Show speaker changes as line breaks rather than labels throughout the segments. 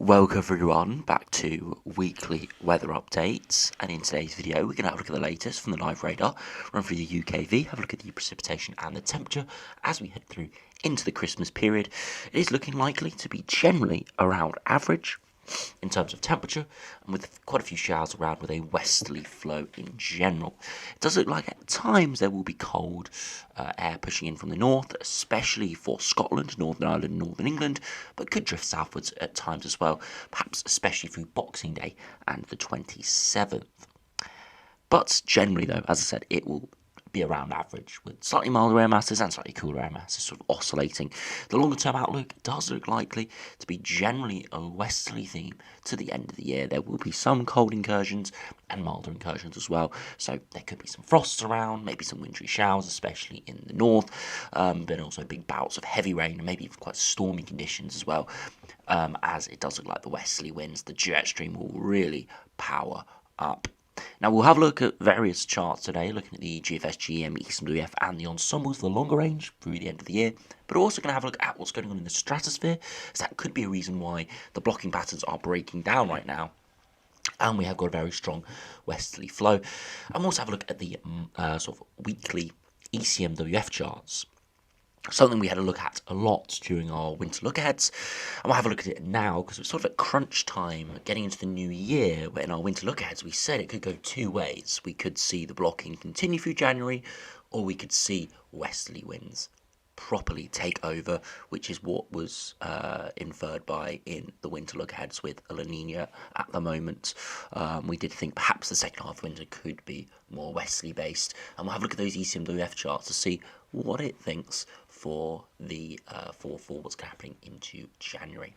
Welcome everyone back to weekly weather updates, and in today's video we're going to have a look at the latest from the live radar, run through the UKV, have a look at the precipitation and the temperature as we head through into the Christmas period. It is looking likely to be generally around average in terms of temperature, and with quite a few showers around with a westerly flow in general. It does look like at times there will be cold air pushing in from the north, especially for Scotland, Northern Ireland, Northern England, but could drift southwards at times as well, perhaps especially through Boxing Day and the 27th. But generally though, as I said, it will be around average, with slightly milder air masses and slightly cooler air masses sort of oscillating. The longer term outlook does look likely to be generally a westerly theme to the end of the year. There will be some cold incursions and milder incursions as well, so there could be some frosts around, maybe some wintry showers, especially in the north, but also big bouts of heavy rain and maybe even quite stormy conditions as well, as it does look like the westerly winds, the jet stream will really power up. Now we'll have a look at various charts today, looking at the GFS, ECMWF and the ensembles for the longer range through the end of the year, but we're also going to have a look at what's going on in the stratosphere, as that could be a reason why the blocking patterns are breaking down right now. And we have got a very strong westerly flow. And we'll also have a look at the sort of weekly ECMWF charts. Something we had a look at a lot during our winter look-aheads, and we'll have a look at it now because it's sort of at crunch time, getting into the new year, where in our winter look-aheads we said it could go two ways. We could see the blocking continue through January, or we could see westerly winds properly take over, which is what was inferred by in the winter look-aheads with a La Nina at the moment. We did think perhaps the second half of winter could be more westerly based, and we'll have a look at those ECMWF charts to see what it thinks for the for what's happening into January.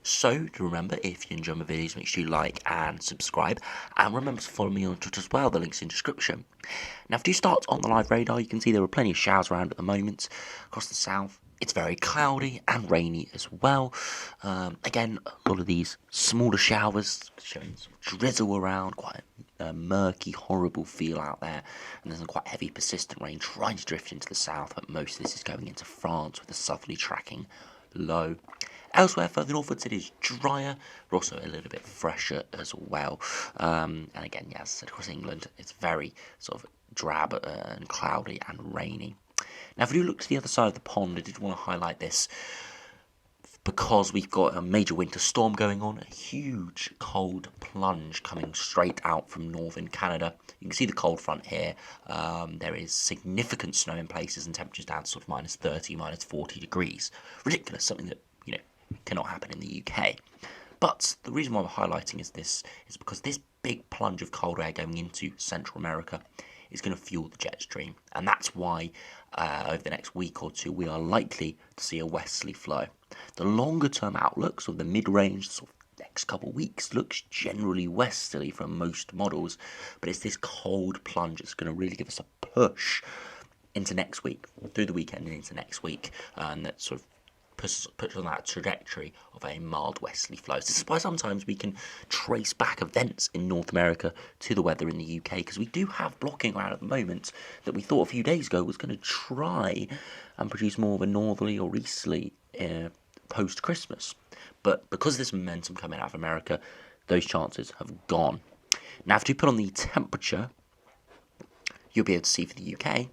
So to remember, if you enjoy my videos, make sure you like and subscribe, and remember to follow me on Twitter as well. The link's in the description. Now, if you start on the live radar, you can see there are plenty of showers around at the moment across the south. It's very cloudy and rainy as well. Again, a lot of these smaller showers showing some drizzle around, quite a murky, horrible feel out there, and there's some quite heavy, persistent rain trying to drift into the south, but most of this is going into France with a southerly tracking low. Elsewhere, further northwards, it is drier, but also a little bit fresher as well. And again, as I said, across England, it's very sort of drab and cloudy and rainy. Now, if we do look to the other side of the pond, I did want to highlight this because we've got a major winter storm going on, a huge cold plunge coming straight out from northern Canada. You can see the cold front here. There is significant snow in places and temperatures down to sort of minus 30, minus 40 degrees. Ridiculous, something that, cannot happen in the UK. But the reason why we're highlighting is because this big plunge of cold air going into Central America is going to fuel the jet stream, and that's why over the next week or two we are likely to see a westerly flow. The longer term outlooks of the mid-range sort of next couple of weeks looks generally westerly from most models, but it's this cold plunge that's going to really give us a push into next week, through the weekend and into next week, and that sort of puts on that trajectory of a mild westerly flow. So this is why sometimes we can trace back events in North America to the weather in the UK, because we do have blocking around at the moment that we thought a few days ago was going to try and produce more of a northerly or easterly post-Christmas. But because of this momentum coming out of America, those chances have gone. Now, if you put on the temperature, you'll be able to see for the UK,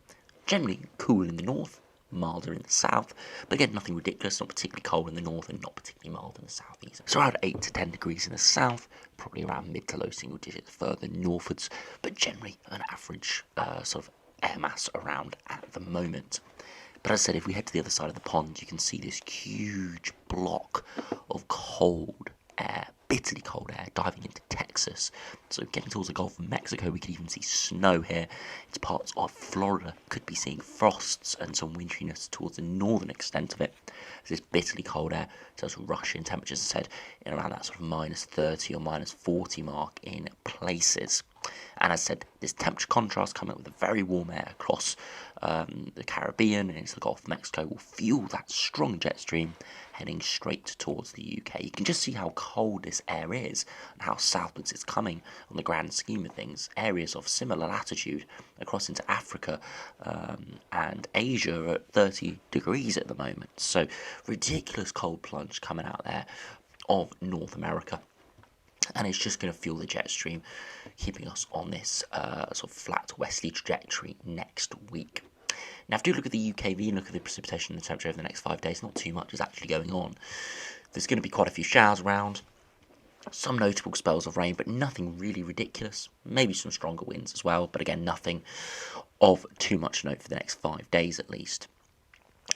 generally cool in the north, milder in the south, but again, nothing ridiculous, not particularly cold in the north and not particularly mild in the south either. So around 8 to 10 degrees in the south, probably around mid to low single digits further northwards, but generally an average sort of air mass around at the moment. But as I said, if we head to the other side of the pond, you can see this huge block of cold air, bitterly cold air, diving into Texas. So getting towards the Gulf of Mexico, we could even see snow here. Into parts of Florida, could be seeing frosts and some winteriness towards the northern extent of it. This bitterly cold air does rush in temperatures, as I said, in around that sort of minus 30 or minus 40 mark in places. And as I said, this temperature contrast coming up with a very warm air across the Caribbean and into the Gulf of Mexico will fuel that strong jet stream heading straight towards the UK. You can just see how cold this air is and how southwards it's coming on the grand scheme of things. Areas of similar latitude across into Africa and Asia are at 30 degrees at the moment. So ridiculous cold plunge coming out there of North America. And it's just going to fuel the jet stream, keeping us on this sort of flat westerly trajectory next week. Now, if you do look at the UKV and look at the precipitation and the temperature over the next 5 days, not too much is actually going on. There's going to be quite a few showers around, some notable spells of rain, but nothing really ridiculous. Maybe some stronger winds as well, but again, nothing of too much note for the next 5 days at least.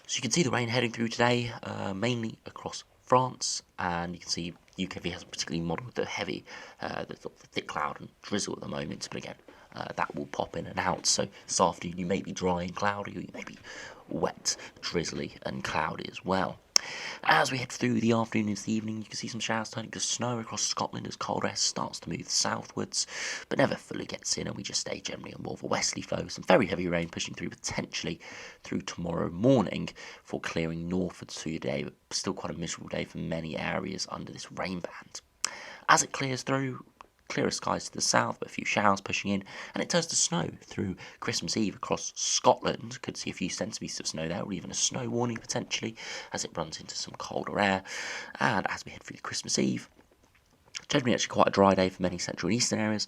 So you can see the rain heading through today, mainly across France, and you can see UKV hasn't particularly modelled the heavy, the thick cloud and drizzle at the moment, but again, that will pop in and out. So this afternoon you may be dry and cloudy, or you may be wet, drizzly and cloudy as well. As we head through the afternoon into the evening, you can see some showers turning to snow across Scotland as cold air starts to move southwards, but never fully gets in, and we just stay generally on more of a westerly flow. Some very heavy rain pushing through potentially through tomorrow morning for clearing northwards through the day, but still quite a miserable day for many areas under this rain band. As it clears through, clearer skies to the south, but a few showers pushing in, and it turns to snow through Christmas Eve across Scotland. Could see a few centimetres of snow there, or even a snow warning potentially, as it runs into some colder air. And as we head through Christmas Eve, generally actually quite a dry day for many central and eastern areas.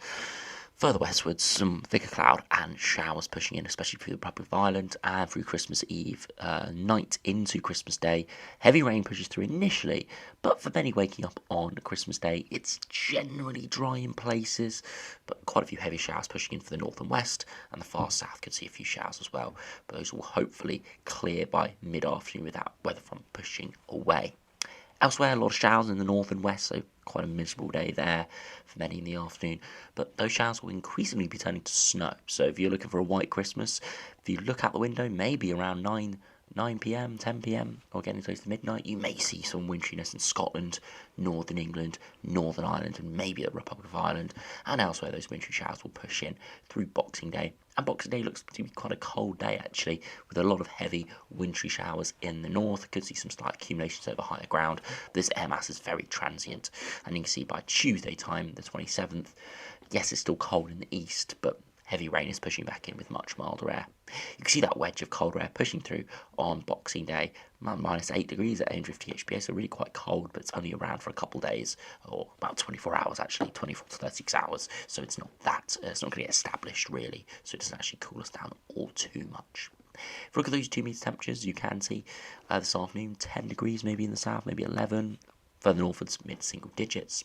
Further westwards, some thicker cloud and showers pushing in, especially through the Republic of Ireland and through Christmas Eve night into Christmas Day. Heavy rain pushes through initially, but for many waking up on Christmas Day, it's generally dry in places, but quite a few heavy showers pushing in for the north and west, and the far south could see a few showers as well, but those will hopefully clear by mid-afternoon without weather front pushing away. Elsewhere, a lot of showers in the north and west, so quite a miserable day there for many in the afternoon. But those showers will increasingly be turning to snow. So if you're looking for a white Christmas, if you look out the window, maybe around 9 p.m, 10 p.m, or getting close to midnight, you may see some winteriness in Scotland, Northern England, Northern Ireland, and maybe the Republic of Ireland. And elsewhere, those wintry showers will push in through Boxing Day. And Boxing Day looks to be quite a cold day, actually, with a lot of heavy wintry showers in the north. Could see some slight accumulations over higher ground. This air mass is very transient. And you can see by Tuesday time, the 27th, yes, it's still cold in the east, but heavy rain is pushing back in with much milder air. You can see that wedge of cold air pushing through on Boxing Day, minus 8 degrees at 850 HPA, so really quite cold, but it's only around for a couple of days, or about 24 hours actually, 24 to 36 hours, so it's not going to get established really, so it doesn't actually cool us down all too much. If you look at those 2 metre temperatures, you can see this afternoon 10 degrees maybe in the south, maybe 11. Further northwards, mid-single digits.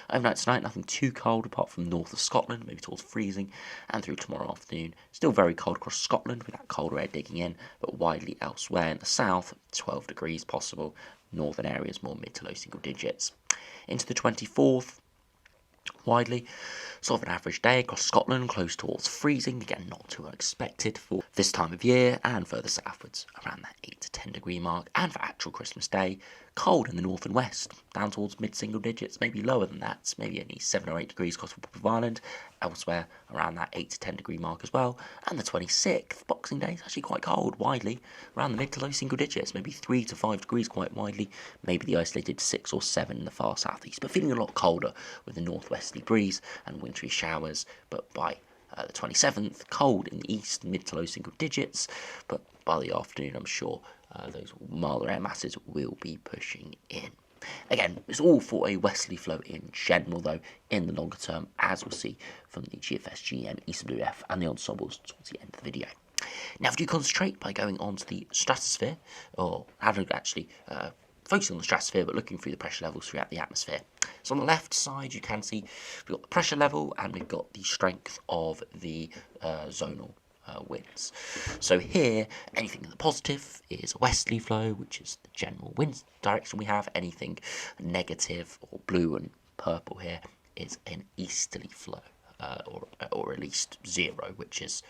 Overnight tonight, nothing too cold apart from north of Scotland, maybe towards freezing, and through tomorrow afternoon. Still very cold across Scotland with that colder air digging in, but widely elsewhere in the south, 12 degrees possible. Northern areas more mid to low single digits. Into the 24th, widely, sort of an average day across Scotland, close towards freezing, again not too unexpected for this time of year, and further southwards around that 8 to 10 degree mark. And for actual Christmas Day, cold in the north and west, down towards mid-single digits, maybe lower than that, maybe only 7 or 8 degrees across the Republic of Ireland, elsewhere around that 8 to 10 degree mark as well. And the 26th, Boxing Day, is actually quite cold, widely, around the mid to low single digits, maybe 3 to 5 degrees quite widely, maybe the isolated 6 or 7 in the far southeast, but feeling a lot colder with the northwesterly breeze and wintry showers, but by the 27th, cold in the east, mid to low single digits, but by the afternoon, I'm sure those milder air masses will be pushing in. Again, it's all for a westerly flow in general, though, in the longer term, as we'll see from the GFS, GM, ECMWF, and the ensembles towards the end of the video. Now, if you concentrate by going onto the stratosphere, or having actually focusing on the stratosphere, but looking through the pressure levels throughout the atmosphere. So on the left side, you can see we've got the pressure level, and we've got the strength of the zonal winds. So here, anything in the positive is a westerly flow, which is the general wind direction we have. Anything negative, or blue and purple here, is an easterly flow, or at least 0, which is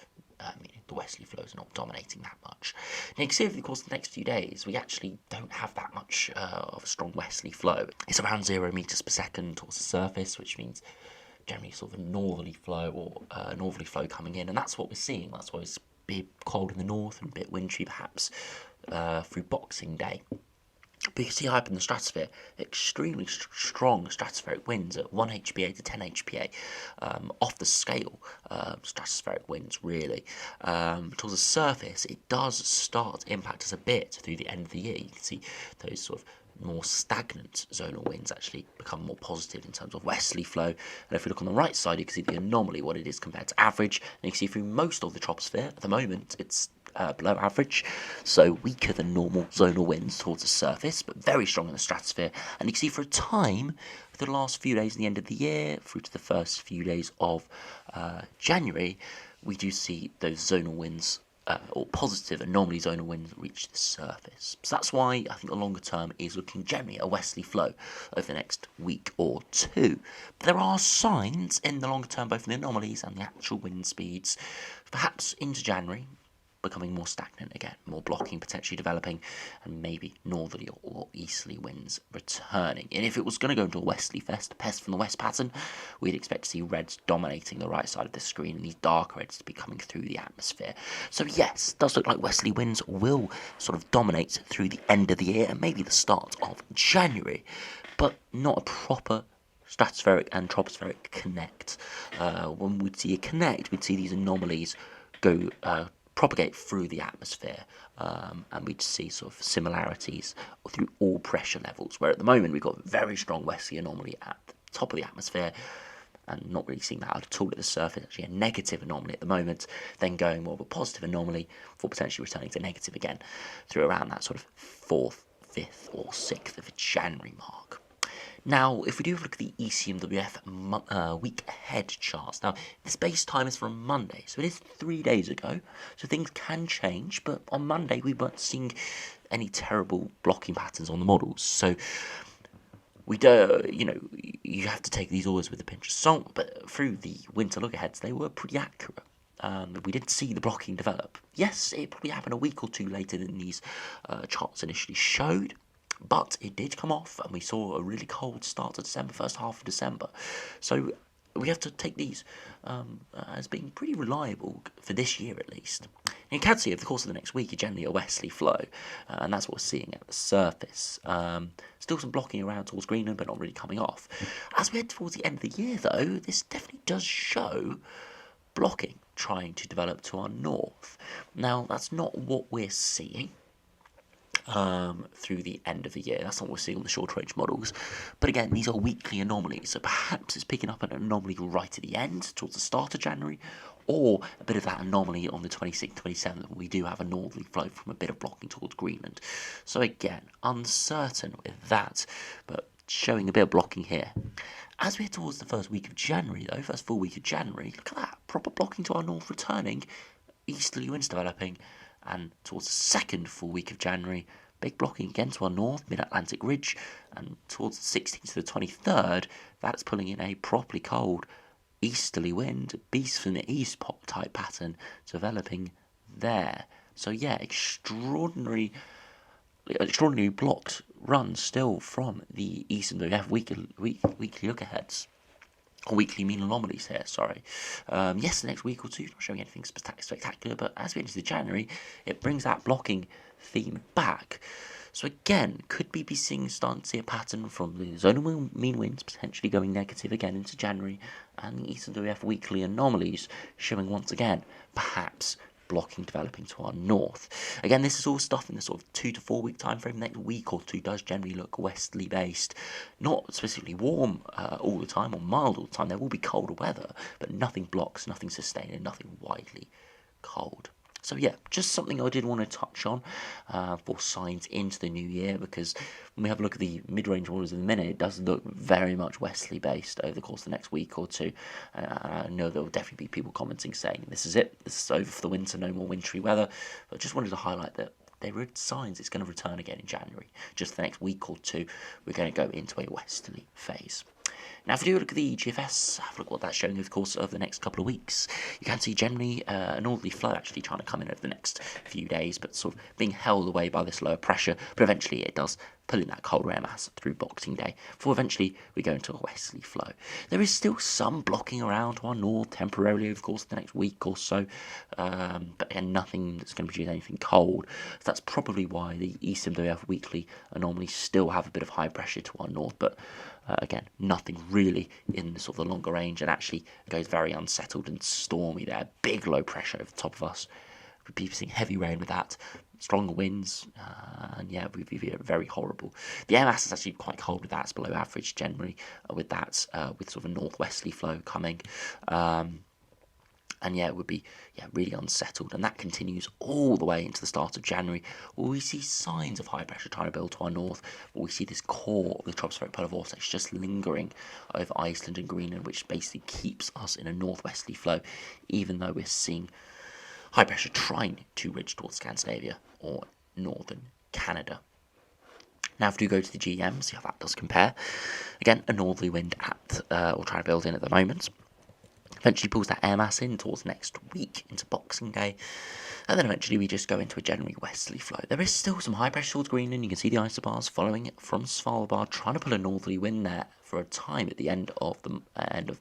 the westerly flows are not dominating that much. Now you can see over the course of the next few days, we actually don't have that much of a strong westerly flow. It's around 0 metres per second towards the surface, which means generally sort of a northerly flow, or northerly flow coming in, and that's what we're seeing. That's why it's a bit cold in the north and a bit wintry perhaps through Boxing Day. But you can see high up in the stratosphere, extremely strong stratospheric winds at 1 HPA to 10 HPA, off the scale stratospheric winds really. Towards the surface, it does start to impact us a bit through the end of the year. You can see those sort of more stagnant zonal winds actually become more positive in terms of westerly flow. And if we look on the right side, you can see the anomaly, what it is compared to average. And you can see through most of the troposphere, at the moment, it's below average, so weaker than normal zonal winds towards the surface, but very strong in the stratosphere. And you can see for a time, for the last few days at the end of the year, through to the first few days of January, we do see those zonal winds or positive anomaly zonal winds reach the surface. So that's why I think the longer term is looking generally at a westerly flow over the next week or two. But there are signs in the longer term, both in the anomalies and the actual wind speeds, perhaps into January, becoming more stagnant again, more blocking potentially developing, and maybe northerly or easterly winds returning. And if it was going to go into a westerly pest from the west pattern, we'd expect to see reds dominating the right side of the screen and these dark reds to be coming through the atmosphere. So yes, it does look like westerly winds will sort of dominate through the end of the year and maybe the start of January, but not a proper stratospheric and tropospheric connect. When we'd see a connect, we'd see these anomalies go propagate through the atmosphere, and we'd see sort of similarities through all pressure levels, where at the moment we've got very strong westerly anomaly at the top of the atmosphere and not really seeing that at all at the surface, actually a negative anomaly at the moment, then going more of a positive anomaly for potentially returning to negative again through around that sort of 4th, 5th or 6th of January mark. Now, if we do look at the ECMWF week ahead charts, now this base time is from Monday, so it is 3 days ago, so things can change, but on Monday we weren't seeing any terrible blocking patterns on the models, so we do, you have to take these always with a pinch of salt, but through the winter look aheads, they were pretty accurate. We didn't see the blocking develop. Yes, it probably happened a week or two later than these charts initially showed, but it did come off, and we saw a really cold start to December, first half of December. So we have to take these as being pretty reliable for this year at least. And you can see over the course of the next week, generally a westerly flow, and that's what we're seeing at the surface. Still some blocking around towards Greenland, but not really coming off. As we head towards the end of the year, though, this definitely does show blocking trying to develop to our north. Now, that's not what we're seeing through the end of the year. That's not what we're seeing on the short range models. But again, these are weekly anomalies, so perhaps it's picking up an anomaly right at the end, towards the start of January, or a bit of that anomaly on the 26th, 27th, when we do have a northerly flow from a bit of blocking towards Greenland. So again, uncertain with that, but showing a bit of blocking here. As we head towards the first week of January, though, first full week of January, look at that, proper blocking to our north returning, easterly winds developing, and towards the second full week of January, big blocking again to our north, mid-Atlantic ridge, and towards the 16th to the 23rd, that's pulling in a properly cold easterly wind, beast from the east pop type pattern developing there. So yeah, extraordinary blocked runs still from the ECMWF weekly look aheads. Or weekly mean anomalies here, sorry. Yes, the next week or two, not showing anything spectacular, but as we enter January, it brings that blocking theme back. So again, could we be starting to see a pattern from the zonal mean winds potentially going negative again into January, and the ECMWF weekly anomalies showing once again, perhaps blocking developing to our north. Again, this is all stuff in the sort of 2 to 4 week time frame. The next week or two does generally look westerly based, not specifically warm all the time or mild all the time. There will be colder weather, but nothing blocks, nothing sustained, and nothing widely cold. So yeah, just something I did want to touch on for signs into the new year, because when we have a look at the mid-range models in a minute, it does look very much westerly based over the course of the next week or two. I know there will definitely be people commenting saying this is it, this is over for the winter, no more wintry weather. But I just wanted to highlight that there are signs it's going to return again in January. Just the next week or two, we're going to go into a westerly phase. Now, if you do look at the GFS, have a look at what that's showing over the course of the next couple of weeks. You can see generally a northerly flow actually trying to come in over the next few days, but sort of being held away by this lower pressure. But eventually it does pull in that colder air mass through Boxing Day, before eventually we go into a westerly flow. There is still some blocking around to our north temporarily over the course of the next week or so, but again, nothing that's going to produce anything cold. So that's probably why the ECMWF weekly anomalies still have a bit of high pressure to our north, but again, nothing really in sort of the longer range, and actually goes very unsettled and stormy there. Big low pressure over the top of us, We'd be seeing heavy rain with that, stronger winds, and yeah, we'd be very horrible. The air mass is actually quite cold with that. It's below average generally with that, with sort of a northwesterly flow coming. And yeah, it would be really unsettled, and that continues all the way into the start of January, where we see signs of high pressure trying to build to our north, where we see this core of the tropospheric polar vortex just lingering over Iceland and Greenland, which basically keeps us in a northwesterly flow, even though we're seeing high pressure trying to ridge towards Scandinavia or northern Canada. Now, if we do go to the GM, see how that does compare. Again, a northerly wind or trying to build in at the moment. Eventually pulls that air mass in towards next week into Boxing Day, and then eventually we just go into a generally westerly flow. There is still some high pressure towards Greenland. You can see the isobars following it from Svalbard, trying to pull a northerly wind there for a time at the end of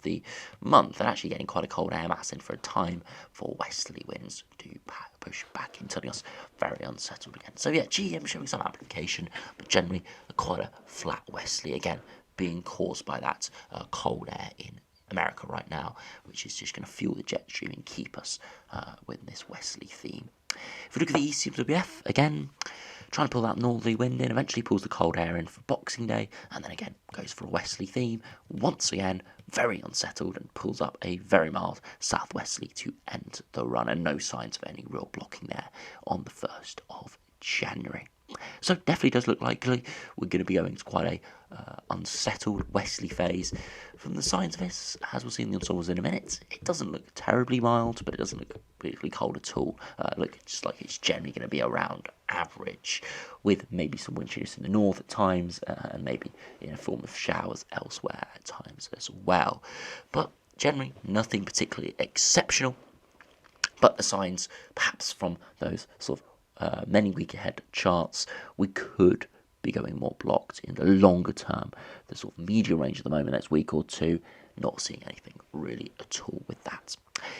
the month, and actually getting quite a cold air mass in for a time for westerly winds to push back and turning us very unsettled again. So yeah, GM showing some application, but generally quite a flat westerly again, being caused by that cold air in America right now, which is just going to fuel the jet stream and keep us with this westerly theme. If we look at the ECMWF, again, trying to pull that northerly wind in, eventually pulls the cold air in for Boxing Day, and then again goes for a westerly theme, once again very unsettled, and pulls up a very mild southwesterly to end the run, and no signs of any real blocking there on the 1st of January. So it definitely does look likely we're going to be going to quite a unsettled westerly phase. From the signs of this, as we'll see in the ensembles in a minute, it doesn't look terribly mild, but it doesn't look particularly cold at all. Look just like it's generally going to be around average, with maybe some winteriness in the north at times, and maybe in a form of showers elsewhere at times as well. But generally nothing particularly exceptional, but the signs perhaps from those sort of many week ahead charts, we could be going more blocked in the longer term. The sort of medium range at the moment, next week or two, not seeing anything really at all with that.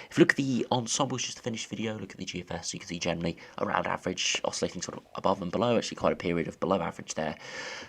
If you look at the ensembles, just to finish the video, look at the GFS, you can see generally around average, oscillating sort of above and below, actually quite a period of below average there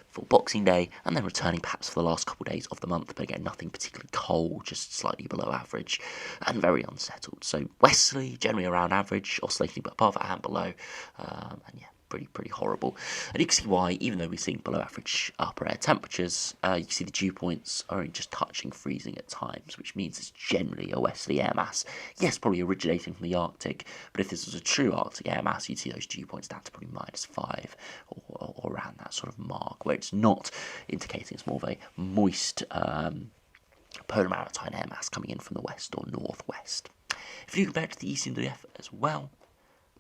for Boxing Day, and then returning perhaps for the last couple of days of the month, but again, nothing particularly cold, just slightly below average, and very unsettled. So westerly, generally around average, oscillating above and below, and yeah, pretty horrible. And you can see why, even though we're seeing below average upper air temperatures, you can see the dew points are just touching freezing at times, which means it's generally a westerly air mass. Yes, probably originating from the Arctic, but if this was a true Arctic air mass, you'd see those dew points down to probably -5 or around that sort of mark, where it's not indicating it's more of a moist polar maritime air mass coming in from the west or northwest. If you compare it to the ECMWF as well,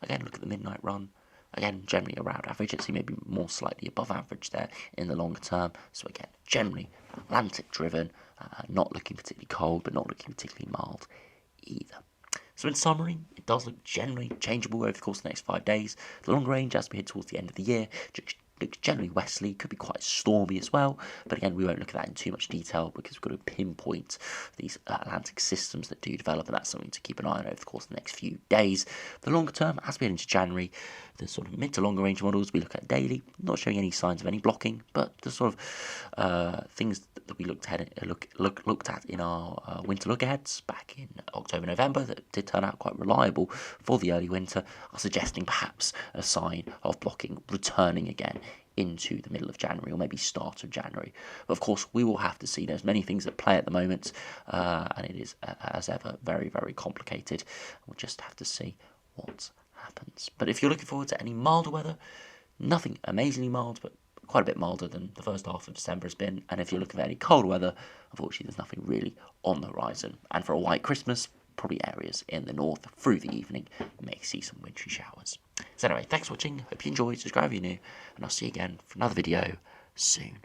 again, look at the midnight run. Again, generally around average. It's maybe more slightly above average there in the longer term. So again, generally Atlantic driven, not looking particularly cold, but not looking particularly mild either. So in summary, it does look generally changeable over the course of the next 5 days. The long range, as we head towards the end of the year, looks generally westerly, could be quite stormy as well, but again, we won't look at that in too much detail because we've got to pinpoint these Atlantic systems that do develop, and that's something to keep an eye on over the course of the next few days. The longer term, as we head into January, the sort of mid to longer range models we look at daily, not showing any signs of any blocking, but the sort of things that we looked at in our winter look-aheads back in October, November, that did turn out quite reliable for the early winter, are suggesting perhaps a sign of blocking returning again into the middle of January or maybe start of January. But of course, we will have to see. There's many things at play at the moment, and it is, as ever, very, very complicated. We'll just have to see what happens. But if you're looking forward to any milder weather, nothing amazingly mild, but quite a bit milder than the first half of December has been. And if you're looking for any colder weather, unfortunately, there's nothing really on the horizon. And for a white Christmas, probably areas in the north through the evening may see some wintry showers. So anyway, thanks for watching. Hope you enjoyed. Subscribe if you're new, and I'll see you again for another video soon.